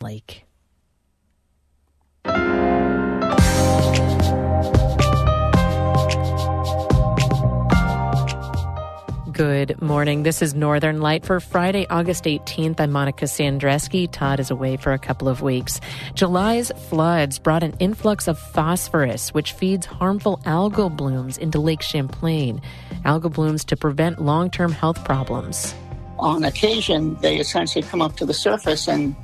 lake. Good morning. This is Northern Light for Friday, August 18th. I'm Monica Sandreski. Todd is away for a couple of weeks. July's floods brought an influx of phosphorus, which feeds harmful algal blooms into Lake Champlain. Algal blooms to prevent long-term health problems. On occasion, they essentially come up to the surface, and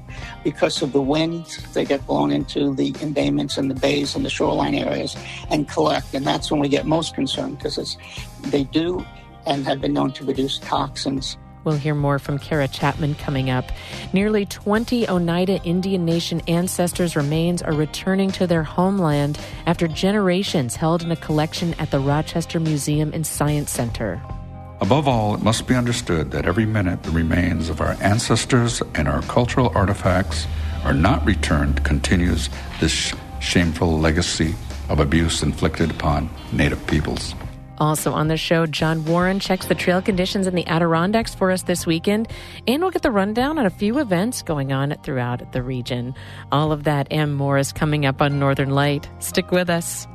because of the wind, they get blown into the embayments and the bays and the shoreline areas and collect. And that's when we get most concerned, because they do and have been known to produce toxins. We'll hear more from Kara Chapman coming up. Nearly 20 Oneida Indian Nation ancestors' remains are returning to their homeland after generations held in a collection at the Rochester Museum and Science Center. Above all, it must be understood that every minute the remains of our ancestors and our cultural artifacts are not returned continues this shameful legacy of abuse inflicted upon Native peoples. Also on the show, John Warren checks the trail conditions in the Adirondacks for us this weekend, and we'll get the rundown on a few events going on throughout the region. All of that and more is coming up on Northern Light. Stick with us.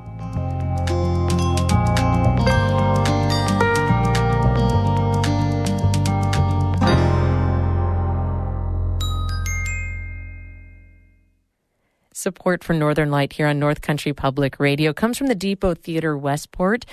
Support for Northern Light here on North Country Public Radio comes from the Depot Theater Westport,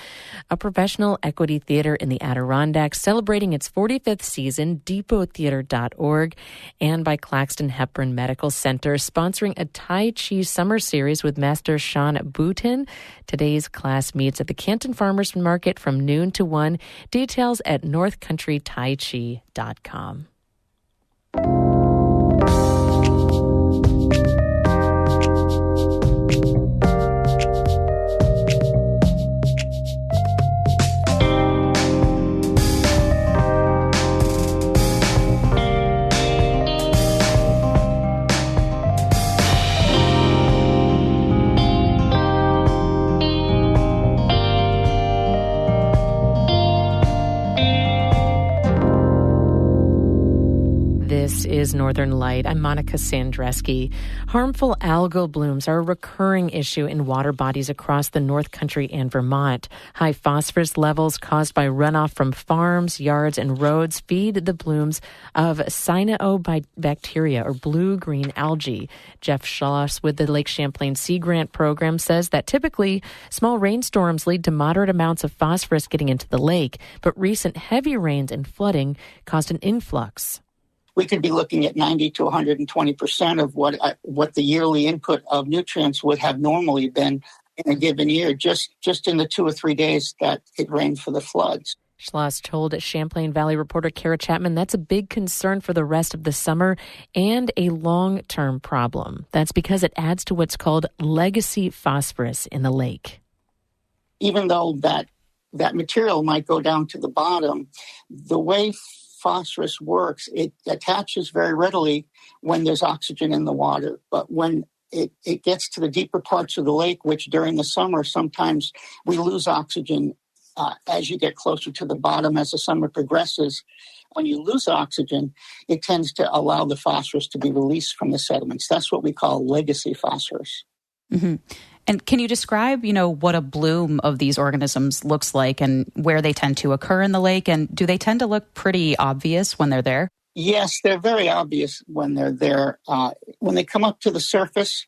a professional equity theater in the Adirondacks celebrating its 45th season, depottheater.org, and by Claxton Hepburn Medical Center, sponsoring a Tai Chi summer series with Master Sean Boutin. Today's class meets at the Canton Farmers Market from noon to 1. Details at northcountrytaichi.com. This is Northern Light. I'm Monica Sandreski. Harmful algal blooms are a recurring issue in water bodies across the North Country and Vermont. High phosphorus levels caused by runoff from farms, yards, and roads feed the blooms of cyanobacteria, or blue-green algae. Jeff Schloss with the Lake Champlain Sea Grant Program says that typically small rainstorms lead to moderate amounts of phosphorus getting into the lake, but recent heavy rains and flooding caused an influx. We could be looking at 90 to 120% of what the yearly input of nutrients would have normally been in a given year, just in the 2 or 3 days that it rained for the floods. Schloss told Champlain Valley reporter Kara Chapman that's a big concern for the rest of the summer and a long-term problem. That's because it adds to what's called legacy phosphorus in the lake. Even though that material might go down to the bottom, the way phosphorus works, it attaches very readily when there's oxygen in the water. But when it gets to the deeper parts of the lake, which during the summer, sometimes we lose oxygen as you get closer to the bottom as the summer progresses. When you lose oxygen, it tends to allow the phosphorus to be released from the sediments. That's what we call legacy phosphorus. Mm-hmm. And can you describe, what a bloom of these organisms looks like and where they tend to occur in the lake? And do they tend to look pretty obvious when they're there? Yes, they're very obvious when they're there. When they come up to the surface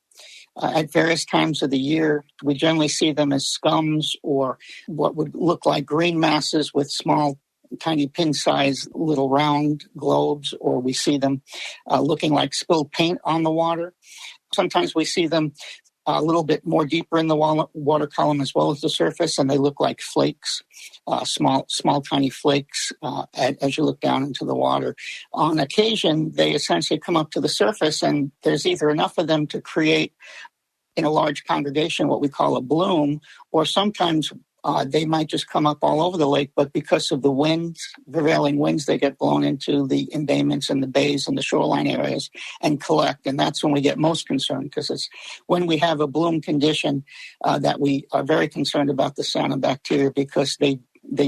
at various times of the year, we generally see them as scums or what would look like green masses with small, tiny pin-sized little round globes, or we see them looking like spilled paint on the water. Sometimes we see them a little bit more deeper in the water column as well as the surface, and they look like flakes, small, tiny flakes as you look down into the water. On occasion, they essentially come up to the surface, and there's either enough of them to create in a large congregation what we call a bloom, or sometimes they might just come up all over the lake, but because of the winds, prevailing winds, they get blown into the embayments and the bays and the shoreline areas and collect. And that's when we get most concerned, because it's when we have a bloom condition that we are very concerned about the cyanobacteria, because they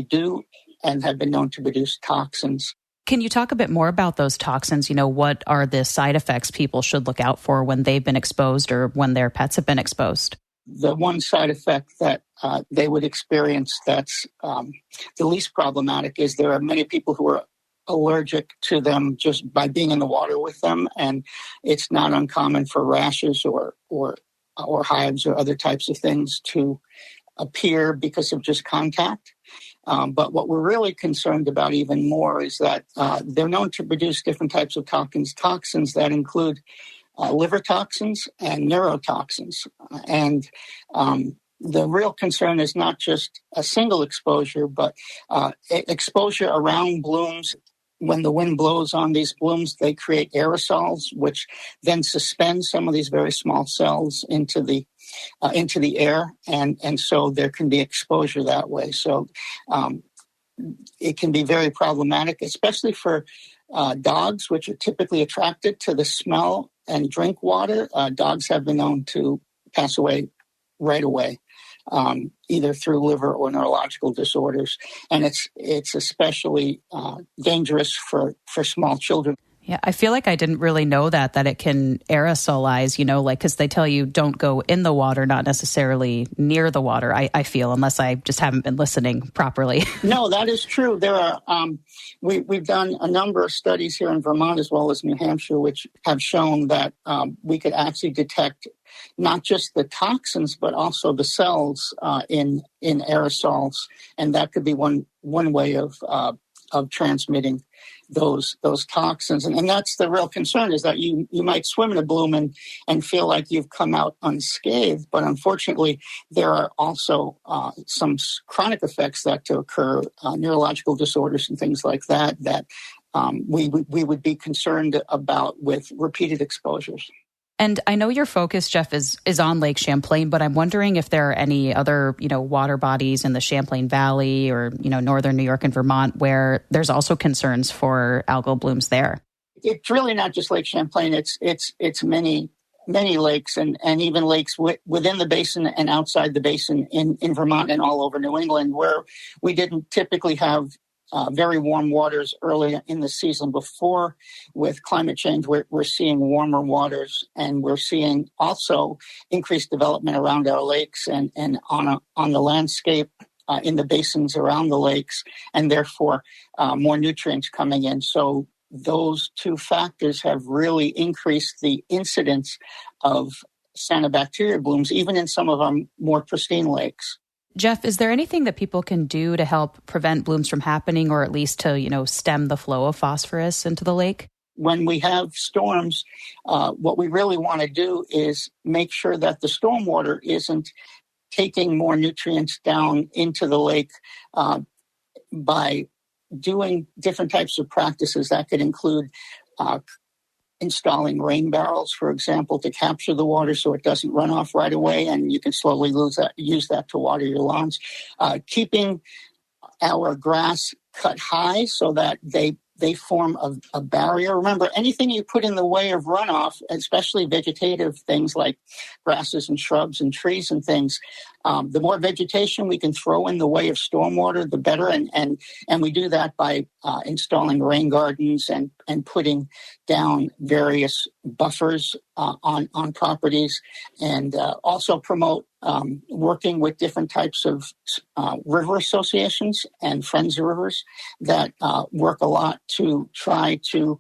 do and have been known to produce toxins. Can you talk a bit more about those toxins? What are the side effects people should look out for when they've been exposed or when their pets have been exposed? The one side effect that they would experience that's the least problematic is there are many people who are allergic to them just by being in the water with them, and it's not uncommon for rashes or hives or other types of things to appear because of just contact. But what we're really concerned about even more is that they're known to produce different types of toxins that include liver toxins and neurotoxins. And the real concern is not just a single exposure, but exposure around blooms. When the wind blows on these blooms, they create aerosols, which then suspend some of these very small cells into the air, and so there can be exposure that way. So it can be very problematic, especially for dogs, which are typically attracted to the smell and drink water. Dogs have been known to pass away right away, either through liver or neurological disorders. And it's especially dangerous for small children. Yeah, I feel like I didn't really know that it can aerosolize, because they tell you don't go in the water, not necessarily near the water, I feel, unless I just haven't been listening properly. No, that is true. There are, we've done a number of studies here in Vermont as well as New Hampshire, which have shown that we could actually detect not just the toxins, but also the cells in aerosols. And that could be one way of transmitting those toxins. And that's the real concern, is that you might swim in a bloom and feel like you've come out unscathed. But unfortunately, there are also some chronic effects that to occur, neurological disorders and things like that we would be concerned about with repeated exposures. And I know your focus, Jeff, is on Lake Champlain, but I'm wondering if there are any other, water bodies in the Champlain Valley or, northern New York and Vermont where there's also concerns for algal blooms there. It's really not just Lake Champlain. It's many lakes and even lakes within the basin and outside the basin in Vermont and all over New England, where we didn't typically have very warm waters early in the season. Before, with climate change, we're seeing warmer waters, and we're seeing also increased development around our lakes and on the landscape in the basins around the lakes, and therefore more nutrients coming in. So those two factors have really increased the incidence of cyanobacteria blooms, even in some of our more pristine lakes. Jeff, is there anything that people can do to help prevent blooms from happening, or at least to, stem the flow of phosphorus into the lake? When we have storms, what we really want to do is make sure that the stormwater isn't taking more nutrients down into the lake by doing different types of practices that could include installing rain barrels, for example, to capture the water so it doesn't run off right away, and you can slowly use that to water your lawns. Keeping our grass cut high so that they form a barrier. Remember, anything you put in the way of runoff, especially vegetative things like grasses and shrubs and trees and things, the more vegetation we can throw in the way of stormwater, the better. And we do that by installing rain gardens and putting down various buffers on properties, and also promote working with different types of river associations and friends of rivers that work a lot to try to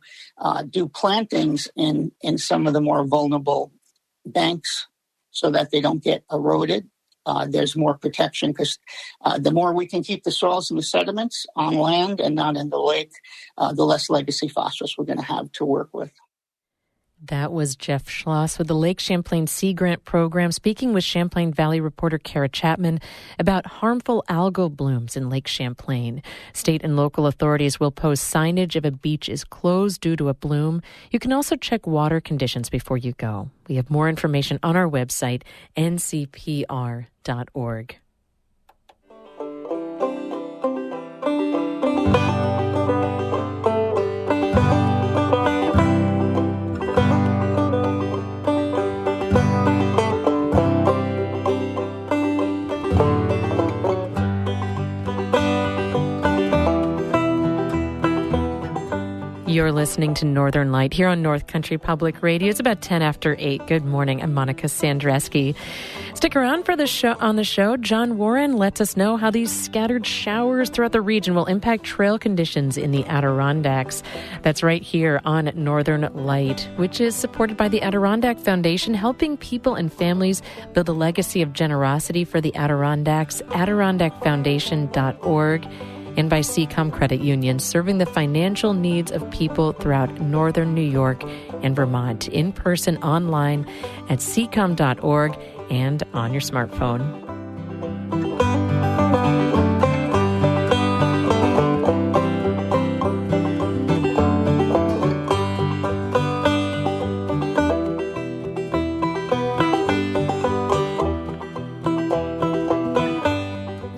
do plantings in some of the more vulnerable banks so that they don't get eroded. There's more protection because the more we can keep the soils and the sediments on land and not in the lake, the less legacy phosphorus we're going to have to work with. That was Jeff Schloss with the Lake Champlain Sea Grant Program, speaking with Champlain Valley reporter Kara Chapman about harmful algal blooms in Lake Champlain. State and local authorities will post signage if a beach is closed due to a bloom. You can also check water conditions before you go. We have more information on our website, ncpr.org. You're listening to Northern Light here on North Country Public Radio. It's about 10 after 8. Good morning. I'm Monica Sandreski. Stick around for the show. On the show, John Warren lets us know how these scattered showers throughout the region will impact trail conditions in the Adirondacks. That's right here on Northern Light, which is supported by the Adirondack Foundation, helping people and families build a legacy of generosity for the Adirondacks. AdirondackFoundation.org. And by CCOM Credit Union, serving the financial needs of people throughout northern New York and Vermont, in person, online at ccom.org, and on your smartphone.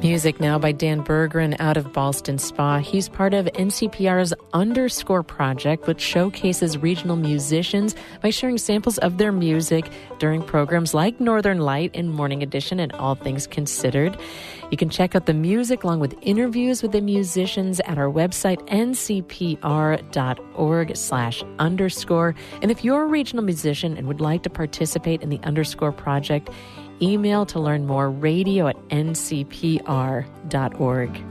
Music now by Dan Berggren out of Ballston Spa. He's part of NCPR's Underscore project, which showcases regional musicians by sharing samples of their music during programs like Northern Light and Morning Edition and All Things Considered. You can check out the music along with interviews with the musicians at our website, ncpr.org/underscore. And if you're a regional musician and would like to participate in the Underscore project, email to learn more, radio@ncpr.org.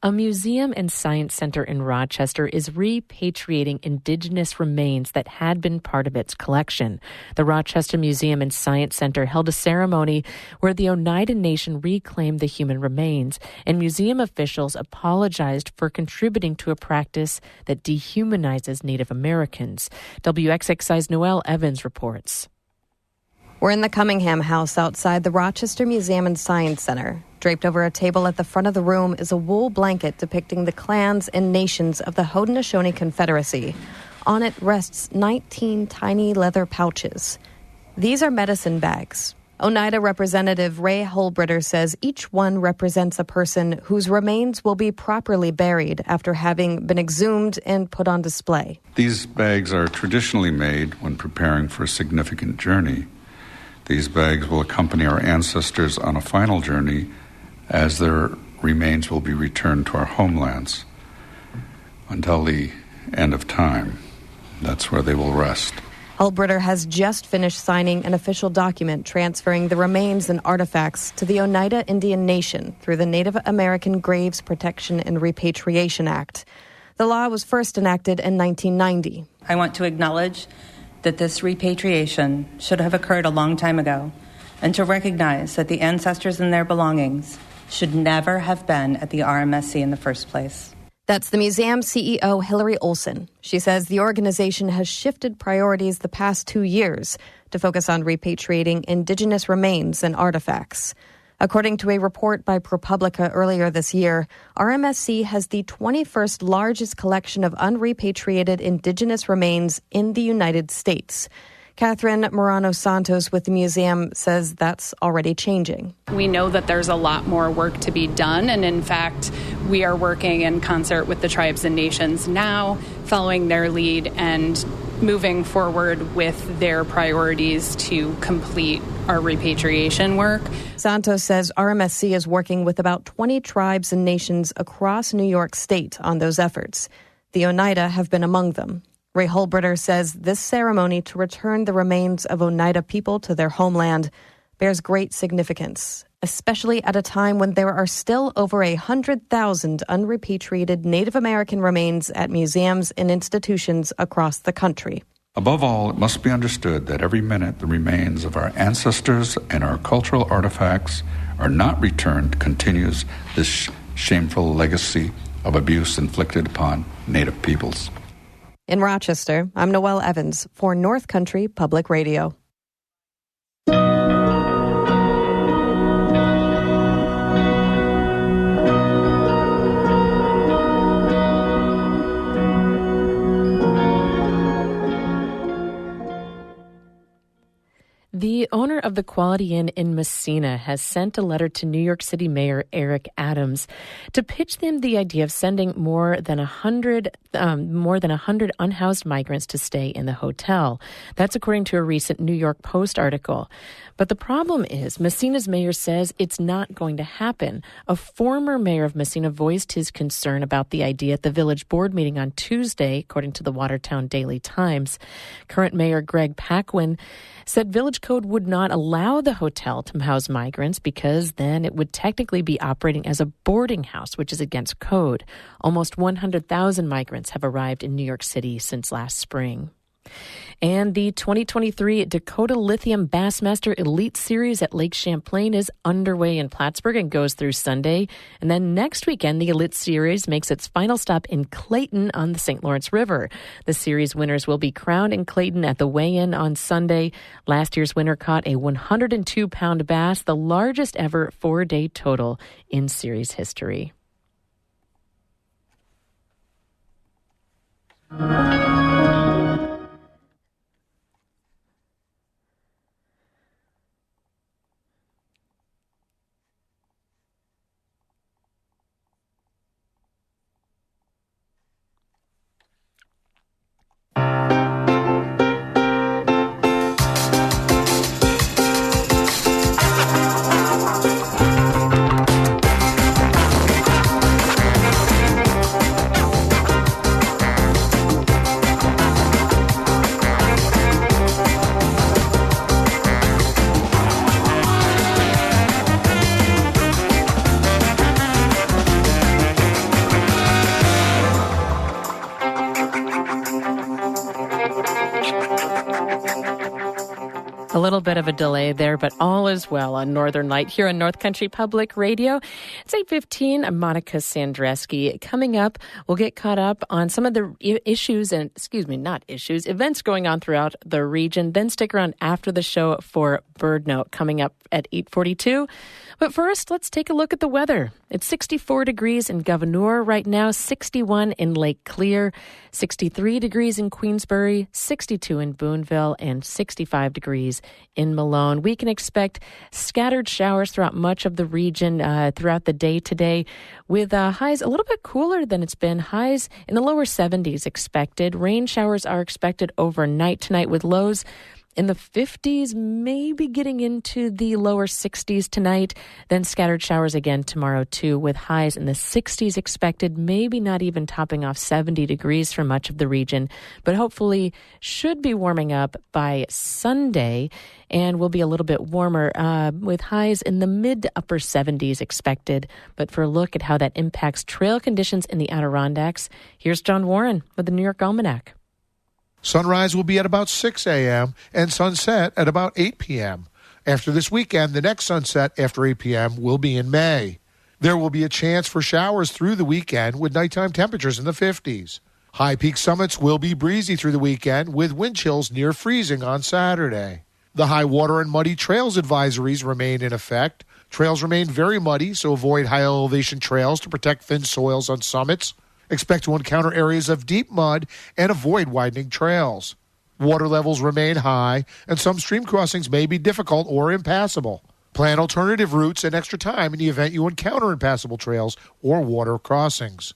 A museum and science center in Rochester is repatriating indigenous remains that had been part of its collection. The Rochester Museum and Science Center held a ceremony where the Oneida Nation reclaimed the human remains, and museum officials apologized for contributing to a practice that dehumanizes Native Americans. WXXI's Noelle Evans reports. We're in the Cunningham House outside the Rochester Museum and Science Center. Draped over a table at the front of the room is a wool blanket depicting the clans and nations of the Haudenosaunee Confederacy. On it rests 19 tiny leather pouches. These are medicine bags. Oneida Representative Ray Holbritter says each one represents a person whose remains will be properly buried after having been exhumed and put on display. These bags are traditionally made when preparing for a significant journey. These bags will accompany our ancestors on a final journey as their remains will be returned to our homelands until the end of time. That's where they will rest. Holbritter has just finished signing an official document transferring the remains and artifacts to the Oneida Indian Nation through the Native American Graves Protection and Repatriation Act. The law was first enacted in 1990. I want to acknowledge that this repatriation should have occurred a long time ago, and to recognize that the ancestors and their belongings should never have been at the RMSC in the first place. That's the museum CEO Hillary Olson. She says the organization has shifted priorities the past 2 years to focus on repatriating indigenous remains and artifacts. According to a report by ProPublica earlier this year, RMSC has the 21st largest collection of unrepatriated indigenous remains in the United States. Catherine Morano-Santos with the museum says that's already changing. We know that there's a lot more work to be done, and in fact, we are working in concert with the tribes and nations now, following their lead and moving forward with their priorities to complete our repatriation work. Santos says RMSC is working with about 20 tribes and nations across New York State on those efforts. The Oneida have been among them. Ray Holbritter says this ceremony to return the remains of Oneida people to their homeland bears great significance, especially at a time when there are still over 100,000 unrepatriated Native American remains at museums and institutions across the country. Above all, it must be understood that every minute the remains of our ancestors and our cultural artifacts are not returned continues this shameful legacy of abuse inflicted upon Native peoples. In Rochester, I'm Noelle Evans for North Country Public Radio. The owner of of the Quality Inn in Messina has sent a letter to New York City Mayor Eric Adams to pitch them the idea of sending more than 100 unhoused migrants to stay in the hotel. That's according to a recent New York Post article. But the problem is Messina's mayor says it's not going to happen. A former mayor of Messina voiced his concern about the idea at the village board meeting on Tuesday, according to the Watertown Daily Times. Current Mayor Greg Paquin said village code would not allow the hotel to house migrants because then it would technically be operating as a boarding house, which is against code. Almost 100,000 migrants have arrived in New York City since last spring. And the 2023 Dakota Lithium Bassmaster Elite Series at Lake Champlain is underway in Plattsburgh and goes through Sunday. And then next weekend, the Elite Series makes its final stop in Clayton on the St. Lawrence River. The series winners will be crowned in Clayton at the weigh-in on Sunday. Last year's winner caught a 102-pound bass, the largest ever four-day total in series history. A little bit of a delay there, but all is well on Northern Light here on North Country Public Radio. It's 8:15. I'm Monica Sandreski. Coming up, we'll get caught up on some of the events going on throughout the region. Then stick around after the show for Bird Note coming up at 8:42. But first, let's take a look at the weather. It's 64 degrees in Gouverneur right now, 61 in Lake Clear, 63 degrees in Queensbury, 62 in Boonville, and 65 degrees in Malone. We can expect scattered showers throughout much of the region throughout the day today, with highs a little bit cooler than it's been. Highs in the lower 70s expected. Rain showers are expected overnight tonight with lows in the 50s, maybe getting into the lower 60s tonight. Then scattered showers again tomorrow, too, with highs in the 60s expected, maybe not even topping off 70 degrees for much of the region. But hopefully should be warming up by Sunday and will be a little bit warmer with highs in the mid to upper 70s expected. But for a look at how that impacts trail conditions in the Adirondacks, here's John Warren with the New York Almanac. Sunrise will be at about 6 a.m. and sunset at about 8 p.m. After this weekend, the next sunset after 8 p.m. will be in May. There will be a chance for showers through the weekend with nighttime temperatures in the 50s. High peak summits will be breezy through the weekend with wind chills near freezing on Saturday. The high water and muddy trails advisories remain in effect. Trails remain very muddy, so avoid high elevation trails to protect thin soils on summits. Expect to encounter areas of deep mud and avoid widening trails. Water levels remain high, and some stream crossings may be difficult or impassable. Plan alternative routes and extra time in the event you encounter impassable trails or water crossings.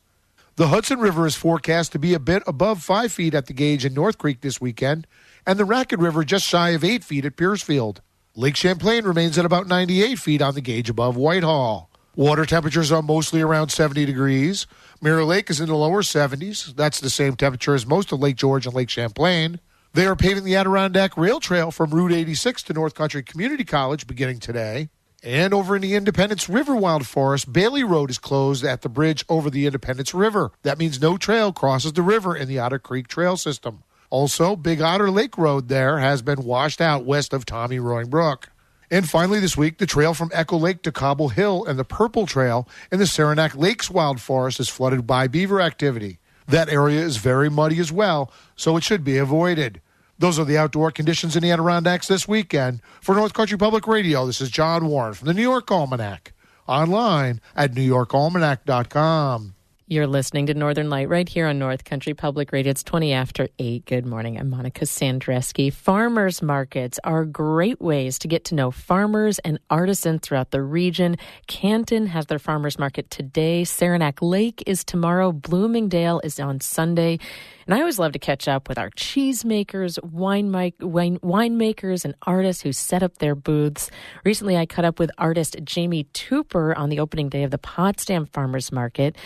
The Hudson River is forecast to be a bit above 5 feet at the gauge in North Creek this weekend, and the Racket River just shy of 8 feet at Piercefield. Lake Champlain remains at about 98 feet on the gauge above Whitehall. Water temperatures are mostly around 70 degrees. Mirror Lake is in the lower 70s. That's the same temperature as most of Lake George and Lake Champlain. They are paving the Adirondack Rail Trail from Route 86 to North Country Community College beginning today. And over in the Independence River Wild Forest, Bailey Road is closed at the bridge over the Independence River. That means no trail crosses the river in the Otter Creek Trail system. Also, Big Otter Lake Road there has been washed out west of Tommy Roaring Brook. And finally this week, the trail from Echo Lake to Cobble Hill and the Purple Trail in the Saranac Lakes Wild Forest is flooded by beaver activity. That area is very muddy as well, so it should be avoided. Those are the outdoor conditions in the Adirondacks this weekend. For North Country Public Radio, this is John Warren from the New York Almanac. Online at NewYorkAlmanac.com. You're listening to Northern Light right here on North Country Public Radio. It's 20 after 8. Good morning. I'm Monica Sandreski. Farmers markets are great ways to get to know farmers and artisans throughout the region. Canton has their farmers market today. Saranac Lake is tomorrow. Bloomingdale is on Sunday. And I always love to catch up with our cheesemakers, winemakers, and artists who set up their booths. Recently, I caught up with artist Jamie Tupper on the opening day of the Potsdam Farmers Market.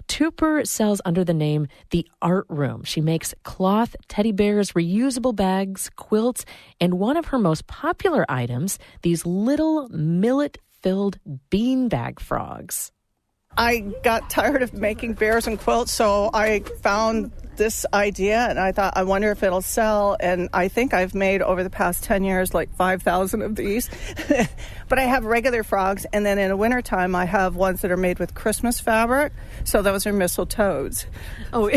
Tupper sells under the name The Art Room. She makes cloth teddy bears, reusable bags, quilts, and one of her most popular items, these little millet-filled beanbag frogs. I got tired of making bears and quilts, so I found this idea, and I thought, I wonder if it'll sell. And I think I've made over the past 10 years like 5,000 of these. But I have regular frogs, and then in the wintertime I have ones that are made with Christmas fabric, so those are mistletoes. Oh,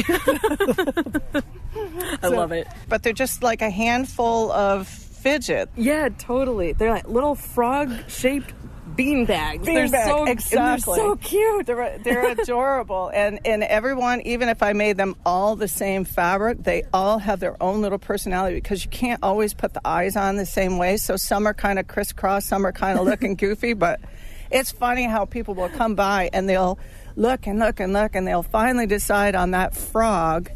I love it. But they're just like a handful of fidget. Yeah, totally. They're like little frog-shaped beanbags. They're so exactly. They're so cute. They're adorable, and everyone, even if I made them all the same fabric, they all have their own little personality because you can't always put the eyes on the same way. So some are kind of crisscross, some are kind of looking goofy. But it's funny how people will come by and they'll look and look and look, and they'll finally decide on that frog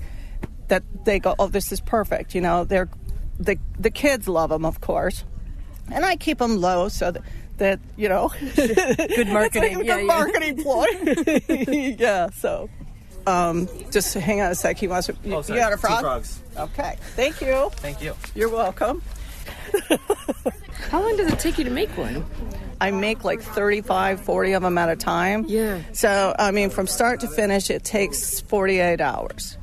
that they go, oh, this is perfect. You know, they're the kids love them, of course, and I keep them low so that you know, good marketing. It's like a good marketing ploy. Yeah, so just hang on a sec. He wants to. You got a frog? 2 frogs. Okay. Thank you. Thank you. You're welcome. How long does it take you to make one? I make like 35, 40 of them at a time. Yeah. So, I mean, from start to finish, it takes 48 hours.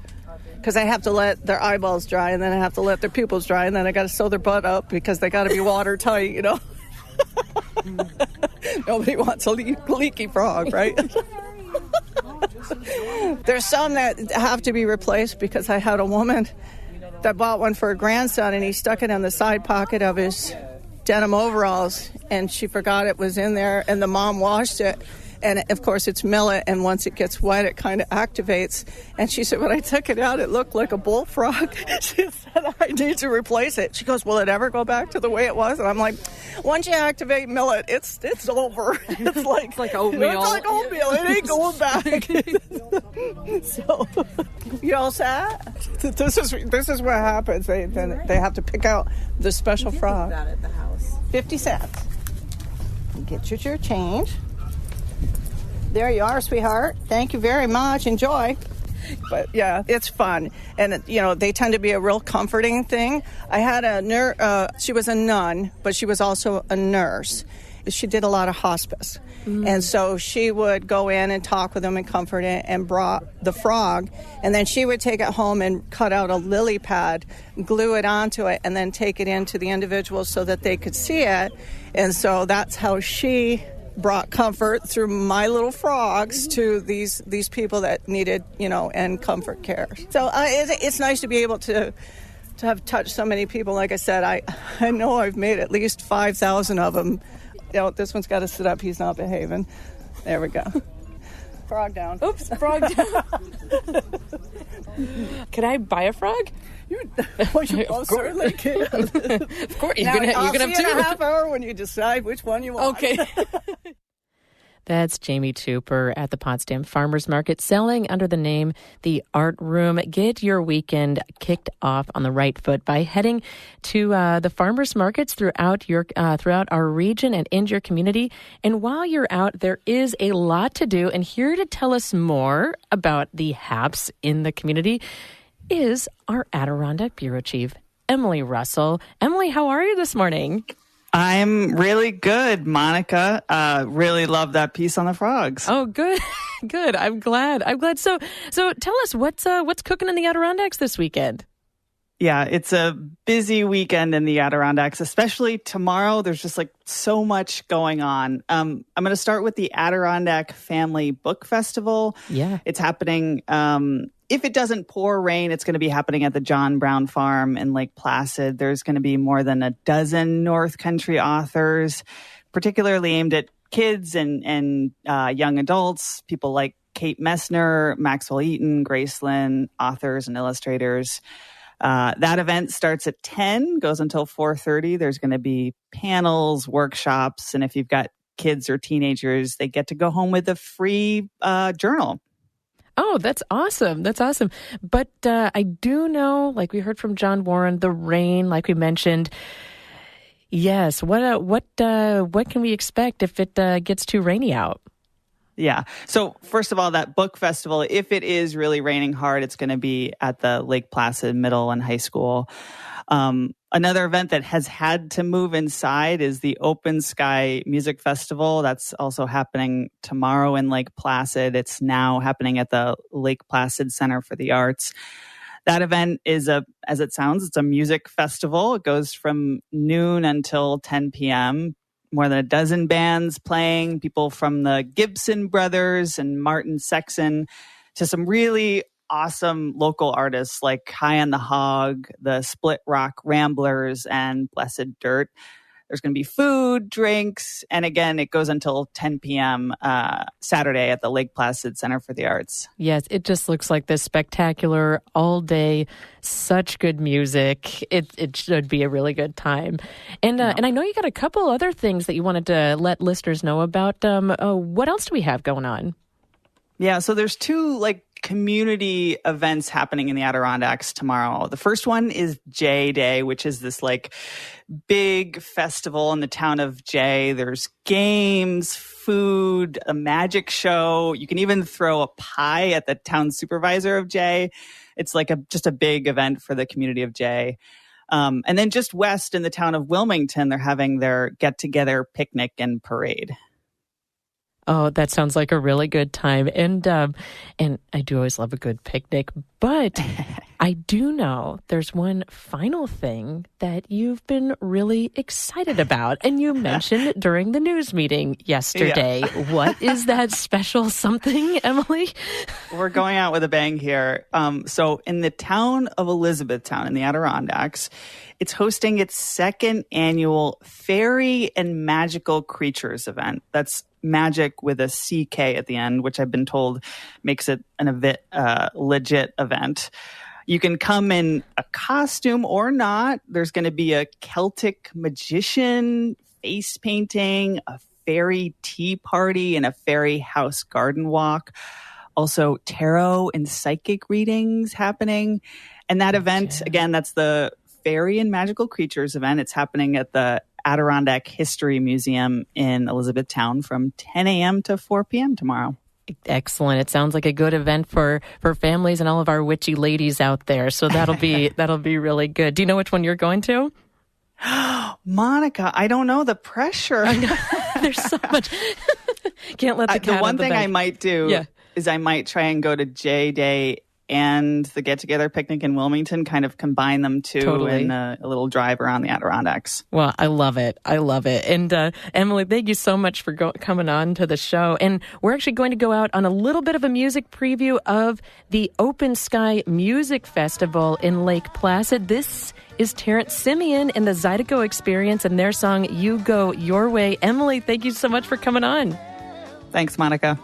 Because I have to let their eyeballs dry, and then I have to let their pupils dry, and then I got to sew their butt up because they got to be watertight, you know. Nobody wants a leaky frog, right? There's some that have to be replaced because I had a woman that bought one for her grandson, and he stuck it in the side pocket of his denim overalls, and she forgot it was in there, and the mom washed it. And, of course, it's millet, and once it gets wet, it kind of activates. And she said, when I took it out, it looked like a bullfrog. She said, I need to replace it. She goes, will it ever go back to the way it was? And I'm like, once you activate millet, it's over. It's like oatmeal. It's like oatmeal. It ain't going back. So, you all set? This is what happens. They have to pick out the special frog. That at the house. 50 cents. Get your change. There you are, sweetheart. Thank you very much. Enjoy. But, yeah, it's fun. And, you know, they tend to be a real comforting thing. I had a she was a nun, but she was also a nurse. She did a lot of hospice. And so she would go in and talk with them and comfort it and brought the frog. And then she would take it home and cut out a lily pad, glue it onto it, and then take it into the individuals so that they could see it. And so that's how she brought comfort through my little frogs to these people that needed, you know, and comfort care. So it's nice to be able to have touched so many people. Like I said, I know I've made at least 5,000 of them. You know, this one's got to sit up. He's not behaving. There we go. Frog down. Oops, frog down. Can I buy a frog? You certainly can. Of course. Now, you're I'll gonna have see two. in a half hour when you decide which one you want. Okay. That's Jamie Tupper at the Potsdam Farmers Market, selling under the name The Art Room. Get your weekend kicked off on the right foot by heading to the farmers markets throughout our region and in your community. And while you're out, there is a lot to do. And here to tell us more about the haps in the community is our Adirondack Bureau Chief, Emily Russell. Emily, how are you this morning? I'm really good, Monica. Really love that piece on the frogs. Oh, good. Good. I'm glad. So tell us what's cooking in the Adirondacks this weekend? Yeah, it's a busy weekend in the Adirondacks, especially tomorrow. There's just like so much going on. I'm going to start with the Adirondack Family Book Festival. Yeah. It's happening. If it doesn't pour rain, it's going to be happening at the John Brown Farm in Lake Placid. There's going to be more than a dozen North Country authors, particularly aimed at kids and young adults, people like Kate Messner, Maxwell Eaton, Graceland, authors and illustrators. That event starts at 10, goes until 4:30. There's going to be panels, workshops, and if you've got kids or teenagers, they get to go home with a free journal. Oh, that's awesome. That's awesome. But I do know, like we heard from John Warren, the rain, like we mentioned. Yes. What can we expect if it gets too rainy out? Yeah. So first of all, that book festival, if it is really raining hard, it's going to be at the Lake Placid Middle and High School. Another event that has had to move inside is the Open Sky Music Festival. That's also happening tomorrow in Lake Placid. It's now happening at the Lake Placid Center for the Arts. That event is as it sounds, it's a music festival. It goes from noon until 10 p.m. More than a dozen bands playing, people from the Gibson Brothers and Martin Sexton to some really awesome local artists like High on the Hog, the Split Rock Ramblers, and Blessed Dirt. There's going to be food, drinks, and again, it goes until 10 p.m. Saturday at the Lake Placid Center for the Arts. Yes, it just looks like this spectacular all day, such good music. It should be a really good time. And I know you got a couple other things that you wanted to let listeners know about. What else do we have going on? Yeah, so there's two community events happening in the Adirondacks tomorrow. The first one is Jay Day, which is this big festival in the town of Jay. There's games, food, a magic show. You can even throw a pie at the town supervisor of Jay. It's just a big event for the community of Jay. And then just west in the town of Wilmington, they're having their get-together picnic and parade. Oh, that sounds like a really good time. And I do always love a good picnic. But I do know there's one final thing that you've been really excited about. And you mentioned it during the news meeting yesterday. Yeah. What is that special something, Emily? We're going out with a bang here. So in the town of Elizabethtown in the Adirondacks, it's hosting its second annual Fairy and Magical Creatures event. That's magic with a CK at the end, which I've been told makes it a legit event. You can come in a costume or not. There's going to be a Celtic magician, face painting, a fairy tea party, and a fairy house garden walk. Also, tarot and psychic readings happening. And that event, again, that's the Fairy and Magical Creatures event. It's happening at the Adirondack History Museum in Elizabethtown from 10 a.m. to 4 p.m. tomorrow. Excellent. It sounds like a good event for families and all of our witchy ladies out there. So that'll be really good. Do you know which one you're going to? Monica, I don't know. The pressure. I know. There's so much. Can't let the cat The one out the thing bag. I might do is I might try and go to J Day and the get-together picnic in Wilmington, kind of combine them two Totally. in a little drive around the Adirondacks. Well, I love it. I love it. And Emily, thank you so much for coming on to the show. And we're actually going to go out on a little bit of a music preview of the Open Sky Music Festival in Lake Placid. This is Terrence Simeon and the Zydeco Experience and their song, You Go Your Way. Emily, thank you so much for coming on. Thanks, Monica.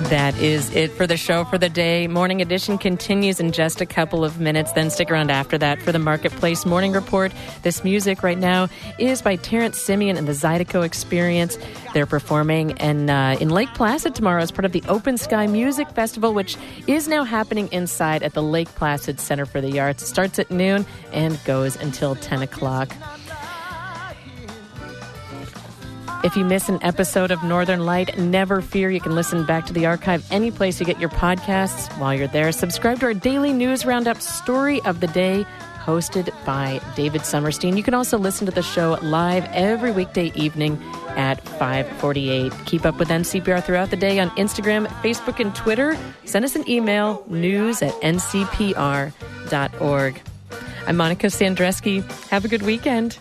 That is it for the show for the day. Morning Edition continues in just a couple of minutes. Then stick around after that for the Marketplace Morning Report. This music right now is by Terrence Simeon and the Zydeco Experience. They're performing in Lake Placid tomorrow as part of the Open Sky Music Festival, which is now happening inside at the Lake Placid Center for the Arts. It starts at noon and goes until 10 o'clock. If you miss an episode of Northern Light, never fear. You can listen back to the archive any place you get your podcasts. While you're there, subscribe to our daily news roundup, Story of the Day, hosted by David Summerstein. You can also listen to the show live every weekday evening at 5:48. Keep up with NCPR throughout the day on Instagram, Facebook, and Twitter. Send us an email, news@ncpr.org. I'm Monica Sandreski. Have a good weekend.